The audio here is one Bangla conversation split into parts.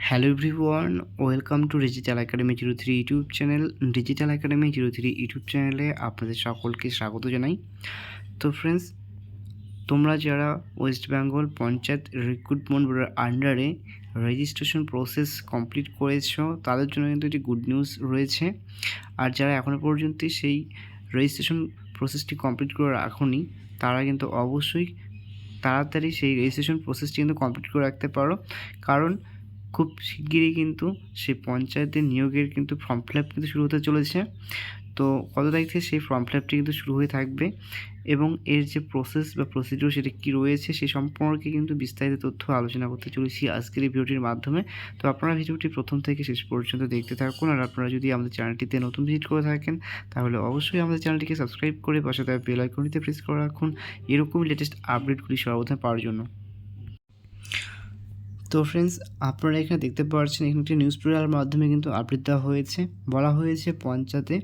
Hello everyone, welcome to digital academy 03 YouTube channel. Digital academy 03 YouTube চ্যানেলে আপনাদের সকলকে স্বাগত জানাই। তো ফ্রেন্ডস, তোমরা যারা ওয়েস্ট বেঙ্গল পঞ্চায়েত রিক্রুটমেন্ট বোর্ডের আন্ডারে রেজিস্ট্রেশন প্রসেস কমপ্লিট করেছো, তাদের জন্য কিন্তু একটি গুড নিউজ রয়েছে। আর যারা এখনও পর্যন্ত সেই রেজিস্ট্রেশন প্রসেসটি কমপ্লিট করে রাখোনি, তারা কিন্তু অবশ্যই তাড়াতাড়ি সেই রেজিস্ট্রেশন প্রসেসটি কিন্তু কমপ্লিট করে রাখতে পারো, কারণ খুব শিগগিরই কিন্তু সেই পঞ্চায়েতের নিয়োগের কিন্তু ফর্ম ফিল আপ কিন্তু শুরু হতে চলেছে। তো কত তারিখ থেকে সেই ফর্ম ফিল আপটি কিন্তু শুরু হয়ে থাকবে এবং এর যে প্রসেস বা প্রসিডিউর সেটা কী রয়েছে সে সম্পর্কে কিন্তু বিস্তারিত তথ্য আলোচনা করতে চলেছি আজকের এই ভিডিওটির মাধ্যমে। তো আপনারা ভিডিওটি প্রথম থেকে শেষ পর্যন্ত দেখতে থাকুন। আর আপনারা যদি আমাদের চ্যানেলটিতে নতুন ভিজিট করে থাকেন তাহলে অবশ্যই আমাদের চ্যানেলটিকে সাবস্ক্রাইব করে পাশে থাকা বেল আইকনটিতে প্রেস করে রাখুন এরকমই লেটেস্ট আপডেটগুলি সর্বপ্রথম পাওয়ার জন্য। তো ফ্রেন্ডস, আপনারা এখানে দেখতে পাচ্ছেন এখানে একটি নিউজ পেপারের মাধ্যমে কিন্তু আপডেট দেওয়া হয়েছে। বলা হয়েছে পঞ্চায়েতে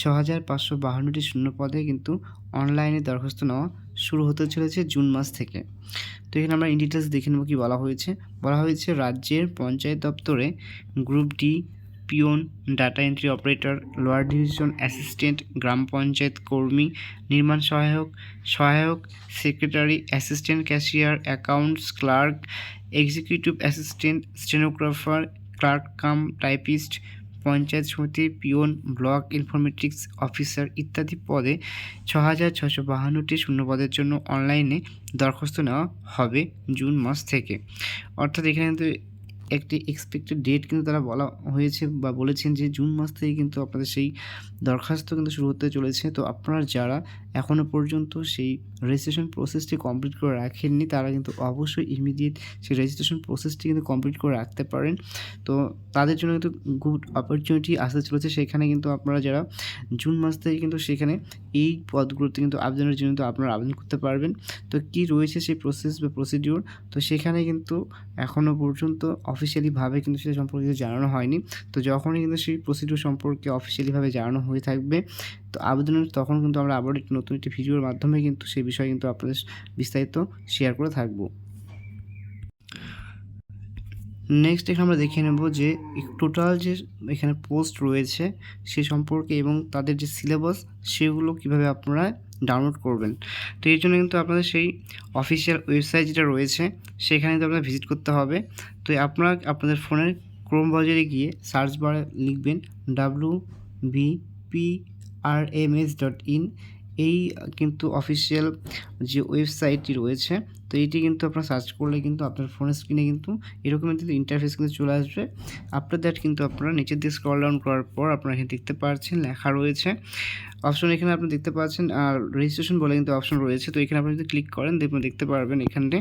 6552টি শূন্য পদে কিন্তু অনলাইনে দরখাস্ত নেওয়া শুরু হতে চলেছে জুন মাস থেকে। তো এখানে আমরা ইন ডিটেলস দেখে নেব কী বলা হয়েছে। রাজ্যের পঞ্চায়েত দপ্তরে group D peon, data entry operator, lower division assistant, গ্রাম পঞ্চায়েত কর্মী, নির্মাণ সহায়ক, secretary, assistant cashier, accounts clerk, executive assistant, stenographer, clerk cum typist, panchayat সমিতি পিওন, ব্লক ইনফরমেটিক্স অফিসার ইত্যাদি পদে 6652টি শূন্যপদের জন্য অনলাইনে দরখাস্ত নেওয়া হবে জুন মাস থেকে। অর্থাৎ এখানে কিন্তু একটি এক্সপেক্টেড ডেট কিন্তু তারা বলা হয়েছে বা বলেছেন যে জুন মাস থেকে কিন্তু আপনাদের সেই দরখাস্ত কিন্তু শুরু হতে চলেছে। তো আপনারা যারা এখনও পর্যন্ত সেই রেজিস্ট্রেশন প্রসেসটি কমপ্লিট করে রাখেননি তারা কিন্তু অবশ্যই ইমিডিয়েট সেই রেজিস্ট্রেশন প্রসেসটি কিন্তু কমপ্লিট করে রাখতে পারেন। তো তাদের জন্য কিন্তু গুড অপরচুনিটি আসতে চলেছে। সেখানে কিন্তু আপনারা যারা জুন মাস থেকে কিন্তু সেখানে এই পদগুলোতে কিন্তু আবেদনের জন্য কিন্তু আপনারা আবেদন করতে পারবেন। তো কী রয়েছে সেই প্রসেস বা প্রসিডিওর, তো সেখানে কিন্তু এখনও পর্যন্ত অফিসিয়ালিভাবে কিন্তু সেটা সম্পর্কে জানানো হয়নি। তো যখনই কিন্তু সেই প্রসিডিওর সম্পর্কে অফিসিয়ালিভাবে জানানো হয়ে থাকবে তো আবেদনের তখন কিন্তু আমরা আবার একটি নতুন একটি ভিডিওর মাধ্যমে কিন্তু সেই বিষয়ে কিন্তু আপনাদের বিস্তারিত শেয়ার করে থাকবো। নেক্সট এখানে আমরা দেখে নেব যে টোটাল যে এখানে পোস্ট রয়েছে সে সম্পর্কে এবং তাদের যে সিলেবাস সেগুলো কিভাবে আপনারা ডাউনলোড করবেন। তো এর জন্য কিন্তু আপনাদের সেই অফিসিয়াল ওয়েবসাইট যেটা রয়েছে সেখানে কিন্তু আপনাদের ভিজিট করতে হবে। তো আপনারা আপনাদের ফোনের ক্রোম ব্রাউজারে গিয়ে সার্চ বারে লিখবেন www.bprms.in। এই কিন্তু অফিসিয়াল যে ওয়েবসাইটটি রয়েছে, তো এইটি কিন্তু আপনারা সার্চ করলে কিন্তু আপনার ফোনের স্ক্রিনে কিন্তু এরকম কিন্তু ইন্টারফেস কিন্তু চলে আসবে। আফটার দ্যাট কিন্তু আপনারা নিচের দিকে স্ক্রল ডাউন করার পর আপনারা এখানে দেখতে পাচ্ছেন লেখা রয়েছে অপশন, এখানে আপনি দেখতে পাচ্ছেন আর রেজিস্ট্রেশন বলে কিন্তু অপশন রয়েছে। তো এখানে আপনি যদি ক্লিক করেন দেখতে পারবেন এখানে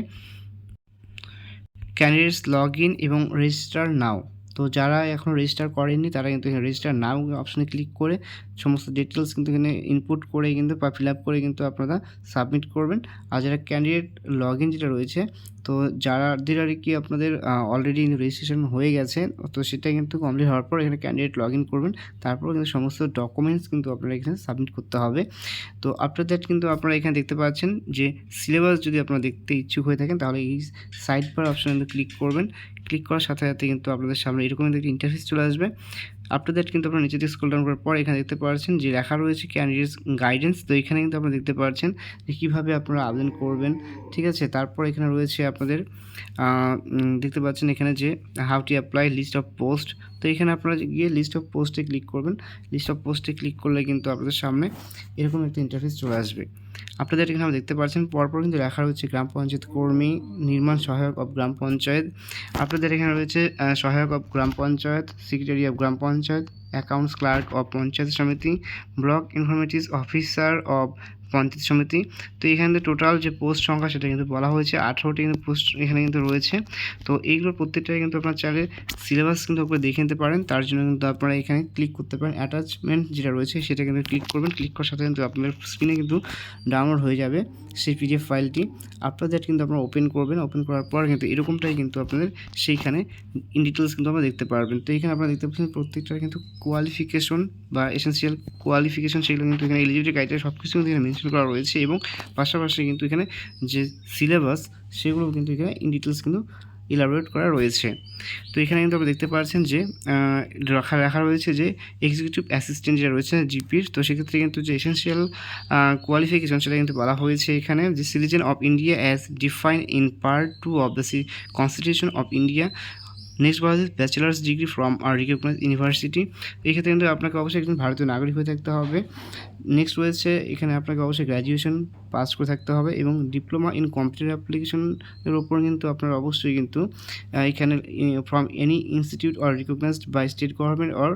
ক্যান্ডিডেটস লগ ইন এবং রেজিস্টার নাও। তো যারা এখনও রেজিস্টার করেননি তারা কিন্তু এখানে রেজিস্টার নাও অপশানে ক্লিক করে সমস্ত ডিটেলস কিন্তু এখানে ইনপুট করে কিন্তু বা ফিল আপ করে কিন্তু আপনারা সাবমিট করবেন। আর যারা ক্যান্ডিডেট লগ ইন যেটা রয়েছে, তো যাদের আর কি আপনাদের অলরেডি রেজিস্ট্রেশন হয়ে গেছে, তো সেটা কিন্তু কমপ্লিট হওয়ার পর এখানে ক্যান্ডিডেট লগ ইন করবেন। তারপর কিন্তু সমস্ত ডকুমেন্টস কিন্তু আপনারা এখানে সাবমিট করতে হবে। তো আফটার দ্যাট কিন্তু আপনারা এখানে দেখতে পাচ্ছেন যে সিলেবাস যদি আপনারা দেখতে ইচ্ছুক হয়ে থাকেন তাহলে এই সাইড বার অপশানে কিন্তু ক্লিক করবেন। ক্লিক করার সাথে সাথে কিন্তু আপনাদের সামনে এরকম একটা ইন্টারফেস চলে আসবে। আফটার দ্যাট কিন্তু আপনারা নিচে দিকে স্ক্রল ডাউন করার পর এখানে দেখতে পাচ্ছেন যে লেখা রয়েছে ক্যান্ডিডেটস গাইডেন্স। তো এখানে কিন্তু আপনারা দেখতে পাচ্ছেন যে কীভাবে আপনারা আবেদন করবেন, ঠিক আছে। তারপর এখানে রয়েছে আপনাদের দেখতে পাচ্ছেন এখানে যে how to apply list of post. তো এখানে আপনারা গিয়ে লিস্ট অফ পোস্টে ক্লিক করবেন। লিস্ট অফ পোস্টে ক্লিক করলে কিন্তু আপনাদের সামনে এরকম একটা ইন্টারফেস চলে আসবে। আপনাদের এখানে আমরা দেখতে পাচ্ছেন পরপর কিন্তু লেখা রয়েছে গ্রাম পঞ্চায়েত কর্মী, নির্মাণ সহায়ক অফ গ্রাম পঞ্চায়েত। আপনাদের এখানে রয়েছে সহায়ক অফ গ্রাম পঞ্চায়েত, সেক্রেটারি অফ গ্রাম panchayat, accounts clerk of panchayat সমিতি, block informatics officer of panchayat সমিতি। তো এখানে টোটাল যে পোস্ট সংখ্যা সেটা কিন্তু বলা হয়েছে 18টি কিন্তু পোস্ট এখানে কিন্তু রয়েছে। তো এইগুলোর প্রত্যেকটাই কিন্তু আপনার চাইলে সিলেবাস কিন্তু উপরে দেখে নিতে পারেন। তার জন্য কিন্তু আপনারা এখানে ক্লিক করতে পারেন, অ্যাটাচমেন্ট যেটা রয়েছে সেটা কিন্তু ক্লিক করবেন। ক্লিক করার সাথে কিন্তু আপনাদের স্ক্রিনে কিন্তু ডাউনলোড হয়ে যাবে সেই পিডিএফ ফাইলটি। আফটার দ্যাট কিন্তু আপনারা ওপেন করবেন। ওপেন করার পর কিন্তু এরকমটাই কিন্তু আপনাদের সেইখানে ইন ডিটেলস কিন্তু আপনারা দেখতে পারবেন। তো এখানে আপনারা দেখতে পাচ্ছেন প্রত্যেকটা কিন্তু কোয়ালিফিকেশন বা এসেন্সিয়াল কোয়ালিফিকেশন সেগুলো কিন্তু এখানে এলিজিবিলিটি ক্রাইটেরিয়া সব কিছু কিন্তু এখানে মেনশন করা রয়েছে এবং পাশাপাশি কিন্তু এখানে যে সিলেবাস সেগুলো কিন্তু এখানে ইন ডিটেলস কিন্তু ইলাবোরেট করা রয়েছে। তো এখানে কিন্তু আপনি দেখতে পাচ্ছেন যে লেখা রয়েছে যে এক্সিকিউটিভ অ্যাসিস্ট্যান্ট যেটা রয়েছে জিপির, তো সেক্ষেত্রে কিন্তু যে এসেনশিয়াল কোয়ালিফিকেশন সেটা কিন্তু বলা হয়েছে এখানে যে citizen of India as defined in part 2 of the constitution of India. Next বলা হচ্ছে bachelor's degree from a recognise university. এক্ষেত্রে কিন্তু আপনাকে অবশ্যই একজন ভারতীয় নাগরিক হয়ে থাকতে হবে। নেক্সট রয়েছে এখানে আপনাকে অবশ্যই গ্র্যাজুয়েশন পাস করে থাকতে হবে এবং ডিপ্লোমা ইন কম্পিউটার অ্যাপ্লিকেশনের ওপর কিন্তু আপনার অবশ্যই কিন্তু এখানে from any institute or recognised by state government or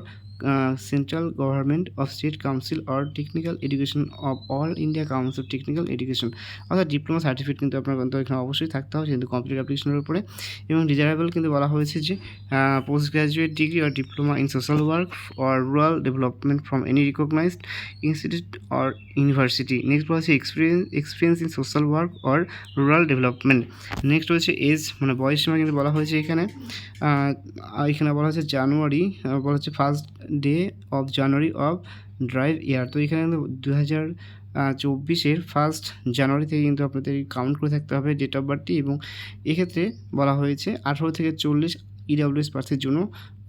central government of state council or technical education of all India council of technical education, অর্থাৎ ডিপ্লোমা সার্টিফিকেট কিন্তু আপনার কিন্তু এখানে অবশ্যই থাকতে হবে কিন্তু কম্পিউটার অ্যাপ্লিকেশনের উপরে। এবং ডিজারেবল কিন্তু বলা হয়েছে যে post graduate degree or diploma in social work or rural development from any recognised institute or university. Next বলা হচ্ছে experience in social work or rural development. Next রয়েছে এজ, মানে বয়স সীমা কিন্তু বলা হয়েছে এখানে বলা হচ্ছে জানুয়ারি, বলা হচ্ছে first day of January of drive year. তো এখানে কিন্তু 2024 ফার্স্ট জানুয়ারি থেকে কিন্তু আপনাদের কাউন্ট করে থাকতে হবে ডেট অফ বার্থটি। এবং এক্ষেত্রে বলা হয়েছে 18 থেকে 40 ইডাব্লিউএস প্রার্থীর জন্য,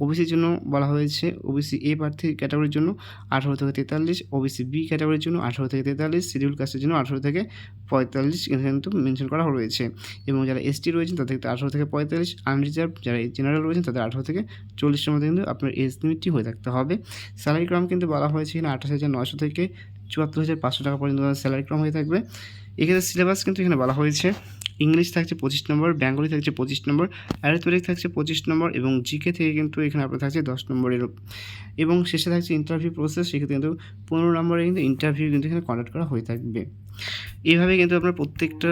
ওবিসির জন্য বলা হয়েছে ওবিসি এ প্রার্থী ক্যাটাগরির জন্য 18 থেকে 43, ওবিসি বি ক্যাটাগরির জন্য 18 থেকে 43, শিডিউল কাস্টের জন্য 18 থেকে 45 কিন্তু মেনশন করা রয়েছে। এবং যারা এসটি রয়েছেন তাদের 18 থেকে 45, আনরিজার্ভ যারা জেনারেল রয়েছেন তাদের 18 থেকে 40-এর মধ্যে কিন্তু আপনার এজ লিমিটটি হয়ে থাকতে হবে। স্যালারি ক্রম কিন্তু বলা হয়েছে এখানে 28,900 থেকে 74,500 টাকা পর্যন্ত স্যালারি ক্রম হয়ে থাকবে। এক্ষেত্রে সিলেবাস কিন্তু এখানে বলা হয়েছে ইংলিশ থাকছে 25 নম্বর, বেঙ্গলি থাকছে 25 নম্বর, অ্যারিথমেটিক থাকছে 25 নম্বর এবং জিকে থেকে কিন্তু এখানে আপনার থাকছে 10 নম্বরের। এবং শেষে থাকছে ইন্টারভিউ প্রসেস, সেক্ষেত্রে কিন্তু 15 নম্বরে কিন্তু ইন্টারভিউ কিন্তু এখানে কন্ডাক্ট করা হয়ে থাকবে। এইভাবে কিন্তু আপনার প্রত্যেকটা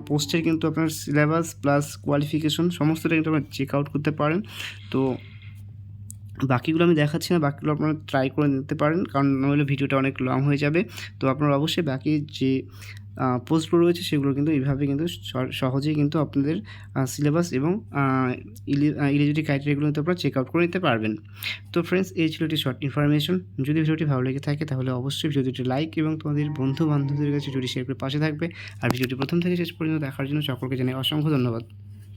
পোস্টের কিন্তু আপনার সিলেবাস প্লাস কোয়ালিফিকেশন সমস্তটা কিন্তু আপনারা চেক আউট করতে পারেন। তো বাকিগুলো আমি দেখাচ্ছি না, বাকিগুলো আপনারা ট্রাই করে নিতে পারেন, কারণ নইলে ভিডিওটা অনেক লং হয়ে যাবে। তো আপনারা অবশ্যই বাকি যে পোস্টগুলো রয়েছে সেগুলো কিন্তু এইভাবে কিন্তু সহজেই কিন্তু আপনাদের সিলেবাস এবং এলিজিবিলিটি ক্রাইটেরিয়াগুলো কিন্তু আপনারা চেক আউট করে নিতে পারবেন। তো ফ্রেন্ডস, এই ছিল একটি শর্ট ইনফরমেশন। যদি ভিডিওটি ভালো লেগে থাকে তাহলে অবশ্যই ভিডিওটি লাইক এবং তোমাদের বন্ধু বান্ধবদের কাছে ভিডিওটি শেয়ার করে পাশে থাকবে। আর ভিডিওটি প্রথম থেকে শেষ পর্যন্ত দেখার জন্য সকলকে জানাই অসংখ্য ধন্যবাদ।